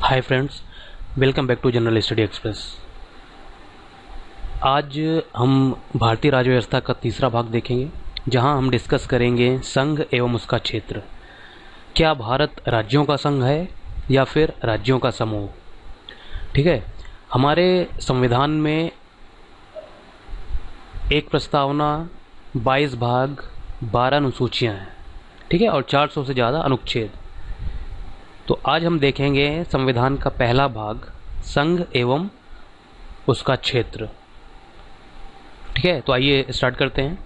Hi friends, welcome back to General Study Express. आज हम भारतीय राज्य व्यवस्था का तीसरा भाग देखेंगे, जहां हम डिस्कस करेंगे संघ एवं उसका क्षेत्र। क्या भारत राज्यों का संघ है या फिर राज्यों का समूह? ठीक है, हमारे संविधान में एक प्रस्तावना, 22 भाग, 12 अनुसूचियाँ हैं, ठीक है, और 400 से ज़्यादा अनुच्छेद। तो आज हम देखेंगे संविधान का पहला भाग, संघ एवं उसका क्षेत्र। ठीक है, तो आइए स्टार्ट करते हैं।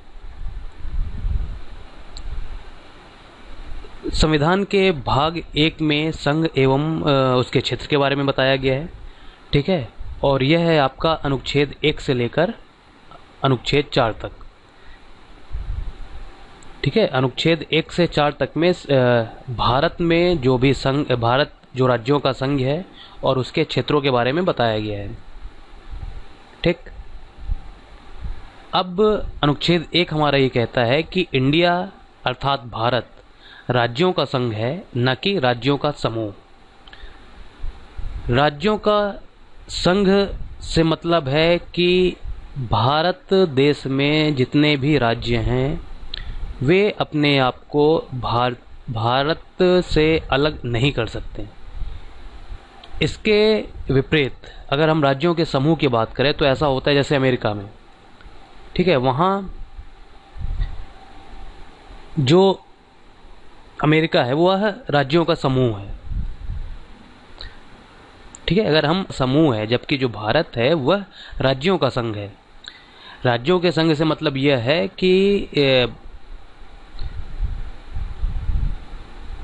संविधान के भाग 1 में संघ एवं उसके क्षेत्र के बारे में बताया गया है। ठीक है, और यह है आपका अनुच्छेद 1 से लेकर अनुच्छेद 4 तक। ठीक है, अनुच्छेद 1 से 4 तक में भारत में जो भी संघ, भारत जो राज्यों का संघ है और उसके क्षेत्रों के बारे में बताया गया है। ठीक, अब अनुच्छेद 1 हमारा ये कहता है कि इंडिया अर्थात भारत राज्यों का संघ है, न कि राज्यों का समूह। राज्यों का संघ से मतलब है कि भारत देश में जितने भी राज्य हैं वे अपने आप को भारत से अलग नहीं कर सकते। इसके विपरीत अगर हम राज्यों के समूह की बात करें तो ऐसा होता है जैसे अमेरिका में। ठीक है, वहाँ जो अमेरिका है वह राज्यों का समूह है। ठीक है, अगर हम समूह है, जबकि जो भारत है वह राज्यों का संघ है। राज्यों के संघ से मतलब यह है कि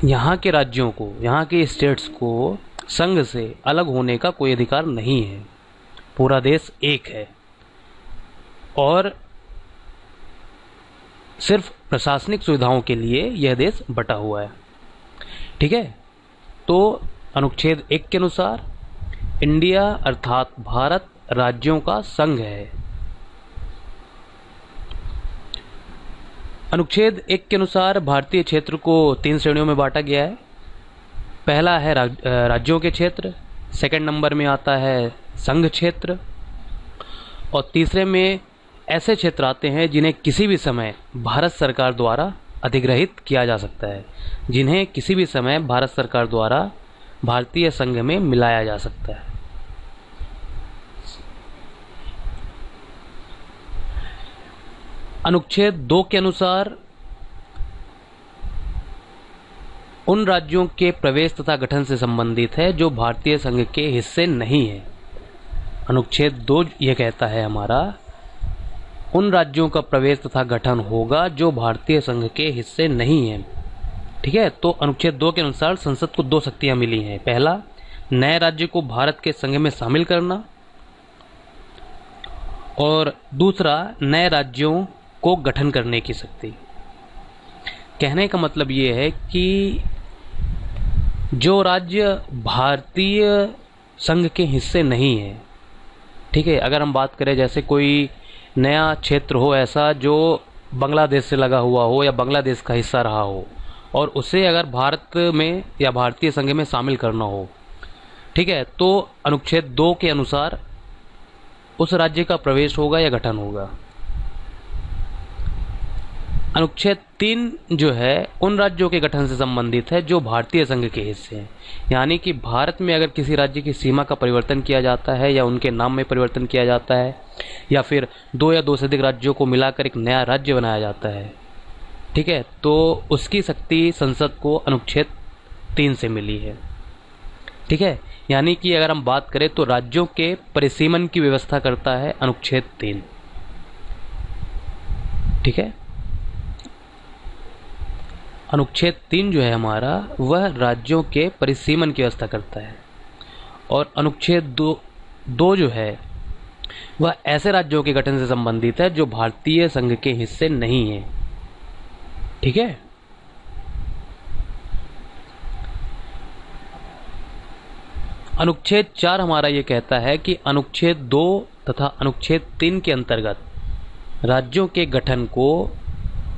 यहाँ के राज्यों को, यहाँ के स्टेट्स को संघ से अलग होने का कोई अधिकार नहीं है। पूरा देश एक है और सिर्फ प्रशासनिक सुविधाओं के लिए यह देश बटा हुआ है। ठीक है, तो अनुच्छेद 1 के अनुसार इंडिया अर्थात भारत राज्यों का संघ है। अनुच्छेद 1 के अनुसार भारतीय क्षेत्र को 3 श्रेणियों में बांटा गया है। पहला है राज्यों के क्षेत्र, सेकंड नंबर में आता है संघ क्षेत्र, और तीसरे में ऐसे क्षेत्र आते हैं जिन्हें किसी भी समय भारत सरकार द्वारा अधिग्रहित किया जा सकता है, जिन्हें किसी भी समय भारत सरकार द्वारा भारतीय संघ में मिलाया जा सकता है। अनुच्छेद 2 के अनुसार उन राज्यों के प्रवेश तथा गठन से संबंधित है जो भारतीय संघ के हिस्से नहीं है। अनुच्छेद 2 यह कहता है हमारा, उन राज्यों का प्रवेश तथा गठन होगा जो भारतीय संघ के हिस्से नहीं है। ठीक है, तो अनुच्छेद 2 के अनुसार संसद को 2 शक्तियां मिली हैं। पहला, नए राज्य को भारत के संघ में शामिल करना, और दूसरा, नए राज्यों को गठन करने की शक्ति। कहने का मतलब ये है कि जो राज्य भारतीय संघ के हिस्से नहीं है, ठीक है, अगर हम बात करें जैसे कोई नया क्षेत्र हो ऐसा जो बांग्लादेश से लगा हुआ हो या बांग्लादेश का हिस्सा रहा हो, और उसे अगर भारत में या भारतीय संघ में शामिल करना हो, ठीक है, तो अनुच्छेद 2 के अनुसार उस राज्य का प्रवेश होगा या गठन होगा। अनुच्छेद 3 जो है उन राज्यों के गठन से संबंधित है जो भारतीय संघ के हिस्से हैं। यानी कि भारत में अगर किसी राज्य की सीमा का परिवर्तन किया जाता है या उनके नाम में परिवर्तन किया जाता है, या फिर 2 या 2 से अधिक राज्यों को मिलाकर एक नया राज्य बनाया जाता है, ठीक है, तो उसकी शक्ति संसद को अनुच्छेद 3 से मिली है। ठीक है, यानी कि अगर हम बात करें तो राज्यों के परिसीमन की व्यवस्था करता है अनुच्छेद 3। ठीक है, अनुच्छेद 3 जो है हमारा वह राज्यों के परिसीमन की व्यवस्था करता है, और अनुच्छेद 2 जो है वह ऐसे राज्यों के गठन से संबंधित है जो भारतीय संघ के हिस्से नहीं है। ठीक है, अनुच्छेद 4 हमारा ये कहता है कि अनुच्छेद 2 तथा अनुच्छेद 3 के अंतर्गत राज्यों के गठन को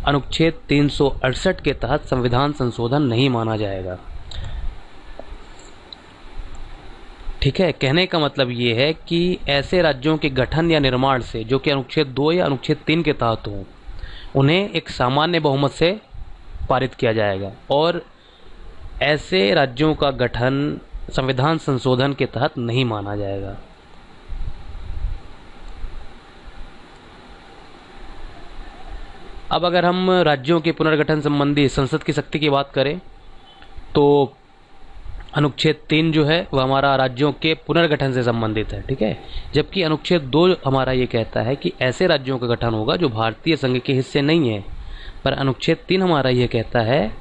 अनुच्छेद 368 के तहत संविधान संशोधन नहीं माना जाएगा। ठीक है, कहने का मतलब ये है कि ऐसे राज्यों के गठन या निर्माण से जो कि अनुच्छेद 2 या अनुच्छेद 3 के तहत हों, उन्हें एक सामान्य बहुमत से पारित किया जाएगा और ऐसे राज्यों का गठन संविधान संशोधन के तहत नहीं माना जाएगा। अब अगर हम राज्यों के पुनर्गठन संबंधी संसद की शक्ति की बात करें तो अनुच्छेद 3 जो है वह हमारा राज्यों के पुनर्गठन से संबंधित है, ठीक है। जबकि अनुच्छेद 2 हमारा ये कहता है कि ऐसे राज्यों का गठन होगा जो भारतीय संघ के हिस्से नहीं है। पर अनुच्छेद 3 हमारा ये कहता है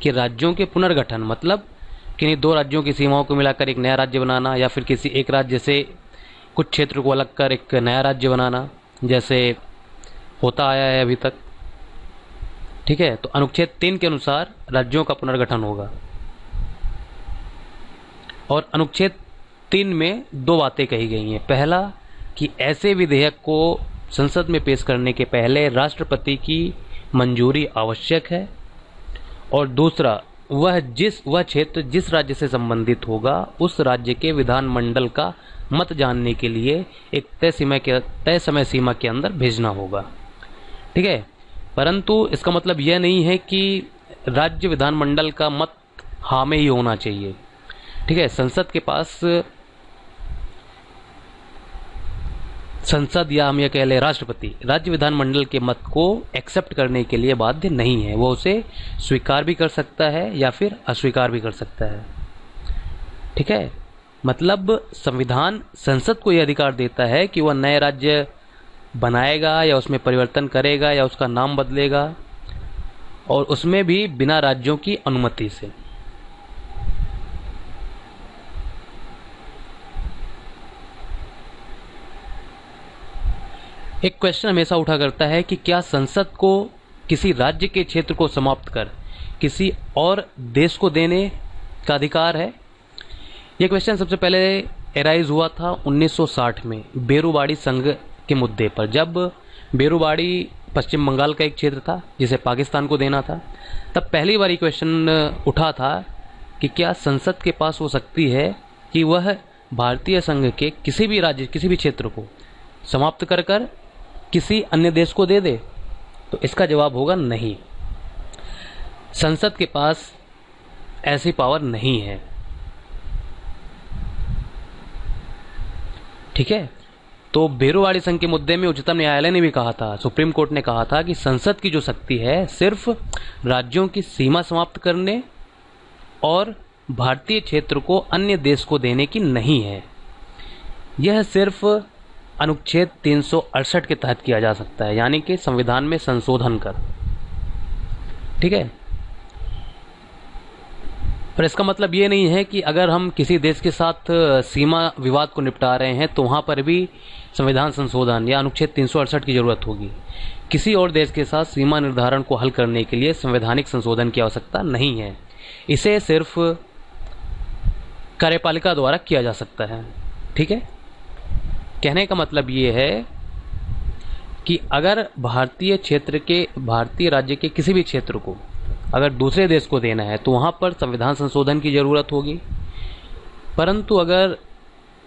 कि राज्यों के पुनर्गठन मतलब किन्हीं दो राज्यों की सीमाओं को मिलाकर एक नया राज्य बनाना या फिर किसी एक राज्य से कुछ क्षेत्र को अलग कर एक नया राज्य बनाना, जैसे होता आया है अभी तक, ठीक है। तो अनुच्छेद 3 के अनुसार राज्यों का पुनर्गठन होगा और अनुच्छेद 3 में दो बातें कही गई हैं। पहला कि ऐसे विधेयक को संसद में पेश करने के पहले राष्ट्रपति की मंजूरी आवश्यक है और दूसरा वह क्षेत्र जिस राज्य से संबंधित होगा उस राज्य के विधानमंडल का मत जानने के लिए एक तय समय सीमा के अंदर भेजना होगा, ठीक है। परंतु इसका मतलब यह नहीं है कि राज्य विधानमंडल का मत हाँ में ही होना चाहिए, ठीक है। संसद के पास संसद या हम यह कह लें राष्ट्रपति राज्य विधानमंडल के मत को एक्सेप्ट करने के लिए बाध्य नहीं है। वो उसे स्वीकार भी कर सकता है या फिर अस्वीकार भी कर सकता है, ठीक है। मतलब संविधान संसद को यह अधिकार देता है कि वह नए राज्य बनाएगा या उसमें परिवर्तन करेगा या उसका नाम बदलेगा और उसमें भी बिना राज्यों की अनुमति से। एक क्वेश्चन हमेशा उठा करता है कि क्या संसद को किसी राज्य के क्षेत्र को समाप्त कर किसी और देश को देने का अधिकार है? यह क्वेश्चन सबसे पहले एराइज हुआ था 1960 में बेरुवाड़ी संघ के मुद्दे पर, जब बेरुवाड़ी पश्चिम बंगाल का एक क्षेत्र था जिसे पाकिस्तान को देना था। तब पहली बार क्वेश्चन उठा था कि क्या संसद के पास वो शक्ति है कि वह भारतीय संघ के किसी भी राज्य किसी भी क्षेत्र को समाप्त कर कर किसी अन्य देश को दे दे? तो इसका जवाब होगा नहीं, संसद के पास ऐसी पावर नहीं है, ठीक है। तो बेरुवाड़ी संघ के मुद्दे में उच्चतम न्यायालय ने भी कहा था, सुप्रीम कोर्ट ने कहा था कि संसद की जो शक्ति है सिर्फ राज्यों की सीमा समाप्त करने और भारतीय क्षेत्र को अन्य देश को देने की नहीं है। यह सिर्फ अनुच्छेद 368 के तहत किया जा सकता है, यानी कि संविधान में संशोधन कर, ठीक है। पर इसका मतलब ये नहीं है कि अगर हम किसी देश के साथ सीमा विवाद को निपटा रहे हैं तो वहां पर भी संविधान संशोधन या अनुच्छेद 368 की जरूरत होगी। किसी और देश के साथ सीमा निर्धारण को हल करने के लिए संवैधानिक संशोधन की आवश्यकता नहीं है, इसे सिर्फ कार्यपालिका द्वारा किया जा सकता है, ठीक है। कहने का मतलब ये है कि अगर भारतीय राज्य के किसी भी क्षेत्र को अगर दूसरे देश को देना है तो वहां पर संविधान संशोधन की जरूरत होगी, परंतु अगर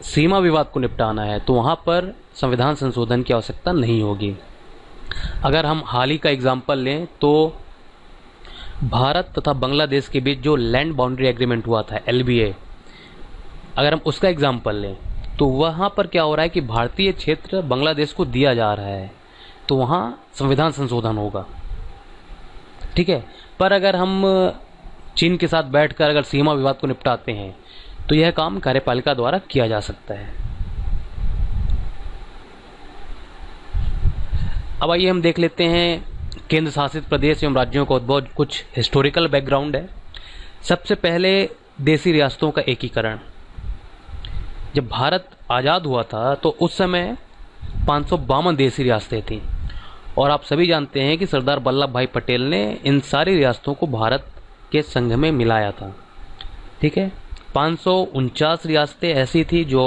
सीमा विवाद को निपटाना है तो वहां पर संविधान संशोधन की आवश्यकता नहीं होगी। अगर हम हाल ही का एग्जाम्पल लें तो भारत तथा बांग्लादेश के बीच जो लैंड बाउंड्री एग्रीमेंट हुआ था LBA, अगर हम उसका एग्जाम्पल लें तो वहां पर क्या हो रहा है कि भारतीय क्षेत्र बांग्लादेश को दिया जा रहा है, तो वहां संविधान संशोधन होगा, ठीक है। पर अगर हम चीन के साथ बैठकर अगर सीमा विवाद को निपटाते हैं तो यह काम कार्यपालिका द्वारा किया जा सकता है। अब आइए हम देख लेते हैं केंद्र शासित प्रदेश एवं राज्यों का उद्भव, कुछ हिस्टोरिकल बैकग्राउंड है। सबसे पहले देशी रियासतों का एकीकरण। जब भारत आज़ाद हुआ था तो उस समय 552 देशी रियासतें थीं और आप सभी जानते हैं कि सरदार वल्लभ भाई पटेल ने इन सारी रियासतों को भारत के संघ में मिलाया था, ठीक है। 549 रियासतें ऐसी थी जो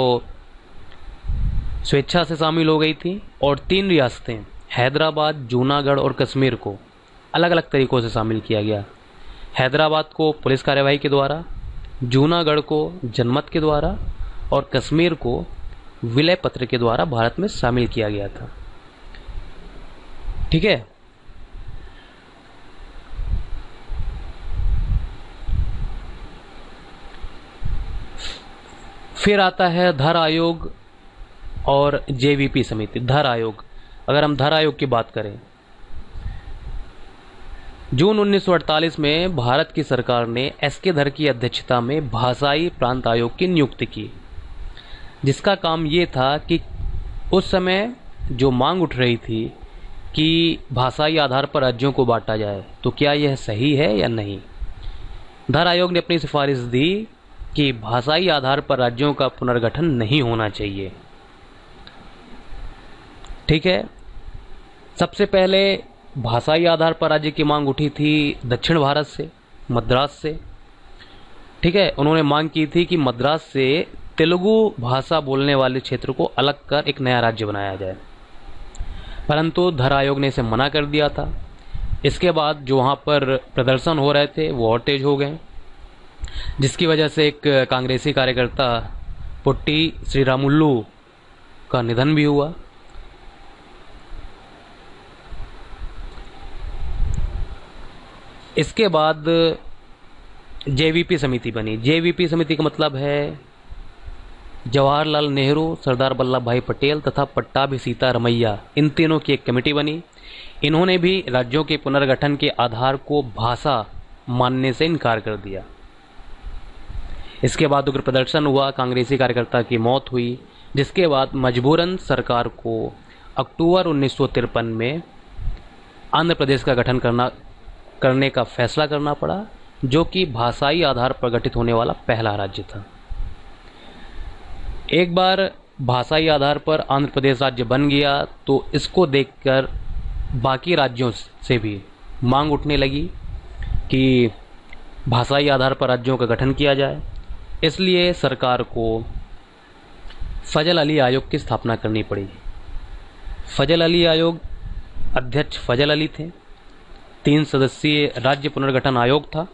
स्वेच्छा से शामिल हो गई थी और 3 रियासतें हैदराबाद, जूनागढ़ और कश्मीर को अलग अलग तरीकों से शामिल किया गया। हैदराबाद को पुलिस कार्यवाही के द्वारा, जूनागढ़ को जनमत के द्वारा और कश्मीर को विलय पत्र के द्वारा भारत में शामिल किया गया था। ठीक है। फिर आता है धर आयोग और जेवीपी समिति। धर आयोग, अगर हम धर आयोग की बात करें, जून 1948 में भारत की सरकार ने एस.के. धर की अध्यक्षता में भाषाई प्रांत आयोग की नियुक्ति की, जिसका काम ये था कि उस समय जो मांग उठ रही थी कि भाषाई आधार पर राज्यों को बांटा जाए, तो क्या यह सही है या नहीं। धर आयोग ने अपनी सिफारिश दी कि भाषाई आधार पर राज्यों का पुनर्गठन नहीं होना चाहिए। ठीक है। सबसे पहले भाषाई आधार पर राज्य की मांग उठी थी दक्षिण भारत से, मद्रास से। ठीक है। उन्होंने मांग की थी कि मद्रास से तेलुगु भाषा बोलने वाले क्षेत्र को अलग कर एक नया राज्य बनाया जाए, परंतु धर आयोग ने इसे मना कर दिया था। इसके बाद जो वहाँ पर प्रदर्शन हो रहे थे वो और तेज हो गए, जिसकी वजह से एक कांग्रेसी कार्यकर्ता पुट्टी श्रीरामुल्लू का निधन भी हुआ। इसके बाद जेवीपी समिति बनी। जेवीपी समिति का मतलब है जवाहरलाल नेहरू, सरदार वल्लभ भाई पटेल तथा पट्टाभी सीतारमैया, इन तीनों की एक कमेटी बनी। इन्होंने भी राज्यों के पुनर्गठन के आधार को भाषा मानने से इनकार कर दिया। इसके बाद उग्र प्रदर्शन हुआ, कांग्रेसी कार्यकर्ता की मौत हुई, जिसके बाद मजबूरन सरकार को अक्टूबर 1953 में आंध्र प्रदेश का गठन करने का फैसला करना पड़ा, जो कि भाषाई आधार पर गठित होने वाला पहला राज्य था। एक बार भाषाई आधार पर आंध्र प्रदेश राज्य बन गया तो इसको देखकर बाकी राज्यों से भी मांग उठने लगी कि भाषाई आधार पर राज्यों का गठन किया जाए। इसलिए सरकार को फजल अली आयोग की स्थापना करनी पड़ी। फजल अली आयोग, अध्यक्ष फजल अली थे। 3 सदस्यीय राज्य पुनर्गठन आयोग था।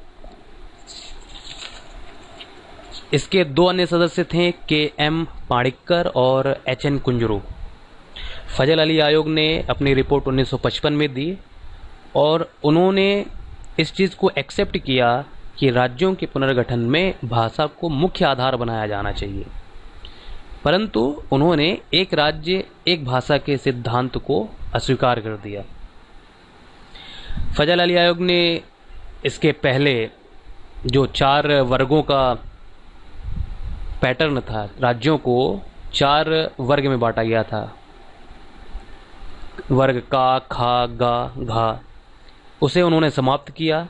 इसके 2 अन्य सदस्य थे, के.एम. पाणिक्कर और एच.एन. कुंजरू। फजल अली आयोग ने अपनी रिपोर्ट 1955 में दी और उन्होंने इस चीज़ को एक्सेप्ट किया कि राज्यों के पुनर्गठन में भाषा को मुख्य आधार बनाया जाना चाहिए, परंतु उन्होंने एक राज्य एक भाषा के सिद्धांत को अस्वीकार कर दिया। फजल अली आयोग ने इसके पहले जो 4 वर्गों का पैटर्न था, राज्यों को 4 वर्ग में बांटा गया था, वर्ग का, खा, गा, घा, उसे उन्होंने समाप्त किया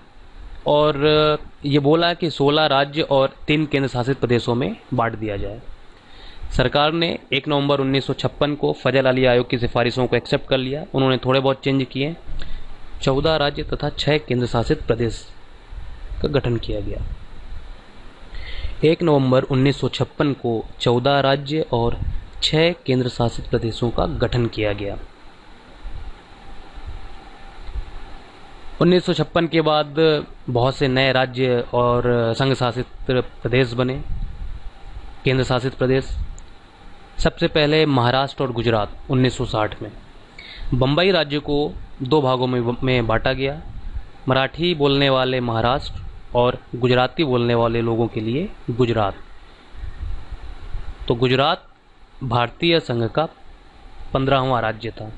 और ये बोला कि 16 राज्य और 3 केंद्र शासित प्रदेशों में बांट दिया जाए। सरकार ने 1 नवंबर 1956 को फजल अली आयोग की सिफारिशों को एक्सेप्ट कर लिया। उन्होंने थोड़े बहुत चेंज किए। 14 राज्य तथा 6 केंद्र शासित प्रदेश का गठन किया गया। 1 नवंबर 1956 को 14 राज्य और 6 केंद्र शासित प्रदेशों का गठन किया गया। 1956 के बाद बहुत से नए राज्य और संघ शासित प्रदेश बने, केंद्र शासित प्रदेश। सबसे पहले महाराष्ट्र और गुजरात 1960 में। बम्बई राज्य को 2 भागों में बांटा गया, मराठी बोलने वाले महाराष्ट्र और गुजराती बोलने वाले लोगों के लिए गुजरात। तो गुजरात भारतीय संघ का 15वां राज्य था।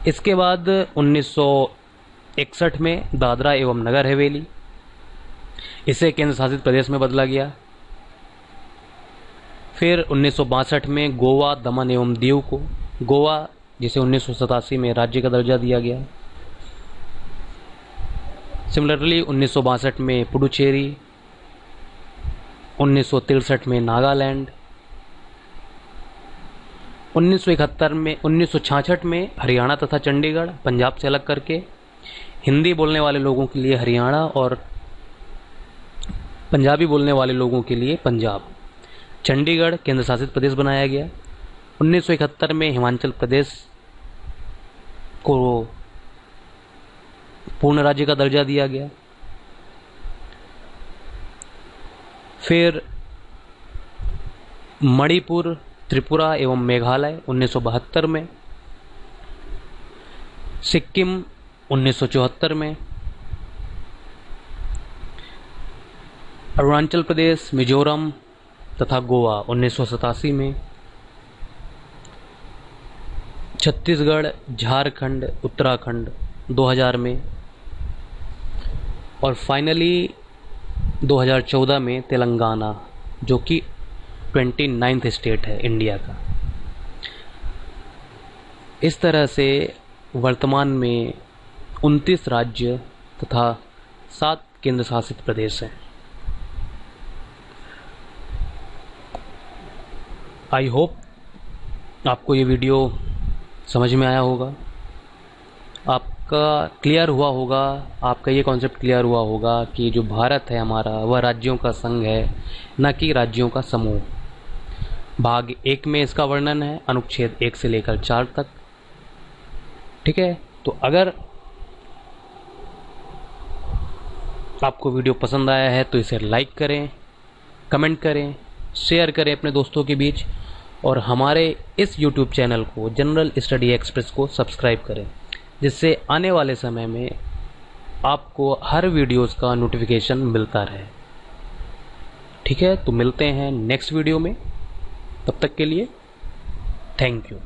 इसके बाद 1961 में दादरा एवं नगर हवेली, इसे केंद्र शासित प्रदेश में बदला गया। फिर 1962 में गोवा, दमन एवं दीव को, गोवा जिसे 1987 में राज्य का दर्जा दिया गया। सिमिलरली 1962 में पुडुचेरी, 1963 में नागालैंड, 1966 में हरियाणा तथा चंडीगढ़ पंजाब से अलग करके हिंदी बोलने वाले लोगों के लिए हरियाणा और पंजाबी बोलने वाले लोगों के लिए पंजाब। चंडीगढ़ केंद्र शासित प्रदेश बनाया गया। 1971 में हिमाचल प्रदेश को पूर्ण राज्य का दर्जा दिया गया। फिर मणिपुर, त्रिपुरा एवं मेघालय 1972 में, सिक्किम 1974 में, अरुणाचल प्रदेश, मिजोरम तथा गोवा 1987 में, छत्तीसगढ़, झारखंड, उत्तराखंड 2000 में और फाइनली 2014 में तेलंगाना, जो कि 29th स्टेट है इंडिया का। इस तरह से वर्तमान में 29 राज्य तथा 7 केंद्र शासित प्रदेश हैं। आई होप आपको ये वीडियो समझ में आया होगा, आपका क्लियर हुआ होगा, आपका ये कॉन्सेप्ट क्लियर हुआ होगा कि जो भारत है हमारा वह राज्यों का संघ है, न कि राज्यों का समूह। भाग 1 में इसका वर्णन है, अनुच्छेद 1 से लेकर 4 तक। ठीक है, तो अगर आपको वीडियो पसंद आया है तो इसे लाइक करें, कमेंट करें, शेयर करें अपने दोस्तों के बीच और हमारे इस YouTube चैनल को जनरल स्टडी एक्सप्रेस को सब्सक्राइब करें, जिससे आने वाले समय में आपको हर वीडियोस का नोटिफिकेशन मिलता रहे। ठीक है, तो मिलते हैं नेक्स्ट वीडियो में, तब तक के लिए थैंक यू।